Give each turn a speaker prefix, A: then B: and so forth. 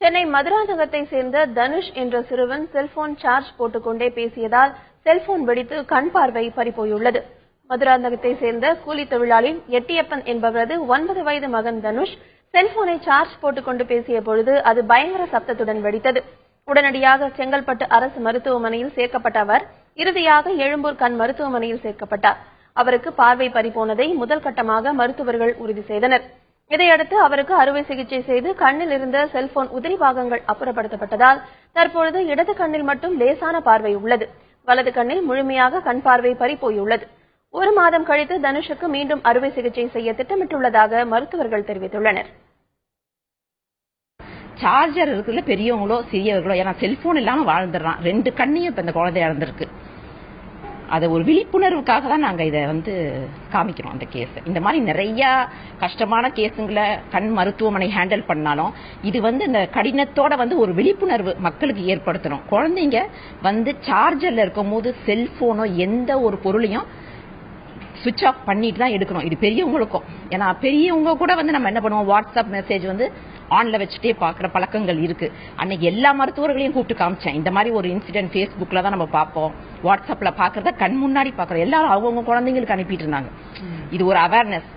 A: சென்னை மதுராந்தகத்தை சேர்ந்த தனுஷ் என்ற சிறுவன் செல்போன் சார்ஜ் போட்டுக்கொண்டே பேசியதால் செல்போன் வெடித்து கண் பார்வை பறிபோயுள்ளது. மதுராந்தகத்தை சேர்ந்த கூலி தொழிலாளி எட்டியப்பன் என்பவரது 9 வயது மகன் தனுஷ் செல்போனை சார்ஜ் போட்டுக்கொண்டு பேசிய பொழுது அது பயங்கர சப்தத்துடன் வெடித்தது. உடனடியாக செங்கல்பட்டு அரசு மருத்துவமனையில் சேர்க்கப்பட்ட அவர் இறுதியாக எழும்பூர் கண் மருத்துவமனையில் சேர்க்கப்பட்டார். அவருக்கு பார்வை பறிபோனதை முதல் கட்டமாக மருத்துவர்கள் உறுதி செய்தனர். இதையடுத்து அவருக்கு அறுவை சிகிச்சை செய்து கண்ணில் இருந்த செல்போன் உதிரி பாகங்கள் அப்புறப்படுத்தப்பட்டதால் தற்பொழுது இடது கண்ணில் மட்டும் லேசான பார்வை உள்ளது. வலது கண்ணில் முழுமையாக கண் பார்வை பறிபோயுள்ளது. 1 மாதம் கழித்து தனுஷுக்கு மீண்டும் அறுவை சிகிச்சை செய்ய திட்டமிட்டுள்ளதாக மருத்துவர்கள் தெரிவித்துள்ளனர்.
B: சார்ஜர் இருக்குல்ல, பெரியவங்களோ சிறியவர்களோ, ஏன்னா செல்போன் இல்லாம வாழ்ந்துடுறான். 2 கண்ணையும் இப்ப இந்த குழந்தை இழந்திருக்கு. அது ஒரு விழிப்புணர்வுக்காக தான் நாங்க இதை காமிக்கிறோம். அந்த கேஸ் இந்த மாதிரி நிறைய கஷ்டமான கேஸுங்களை கண் மருத்துவமனை ஹேண்டில் பண்ணாலும் இது இந்த கடினத்தோட ஒரு விழிப்புணர்வு மக்களுக்கு ஏற்படுத்தணும். குழந்தைங்க சார்ஜர்ல இருக்கும் போது செல்போனோ எந்த ஒரு பொருளையும் சுவிட்ச் ஆஃப் பண்ணிட்டு தான் எடுக்கணும். இது பெரியவங்களுக்கும், ஏன்னா பெரியவங்க கூட நம்ம என்ன பண்ணுவோம், வாட்ஸ்அப் மெசேஜ் ஆன்ல வச்சுட்டே பாக்குற பழக்கங்கள் இருக்கு. அன்னைக்கு எல்லா மருத்துவர்களையும் கூப்பிட்டு காமிச்சேன். இந்த மாதிரி ஒரு இன்சிடென்ட் Facebookல தான் நம்ம பார்ப்போம், வாட்ஸ்அப்ல பாக்குறத கண் முன்னாடி பாக்குறோம். எல்லாரும் அவங்க குழந்தைங்களுக்கு அனுப்பிட்டு இருந்தாங்க. இது ஒரு அவேர்னஸ்.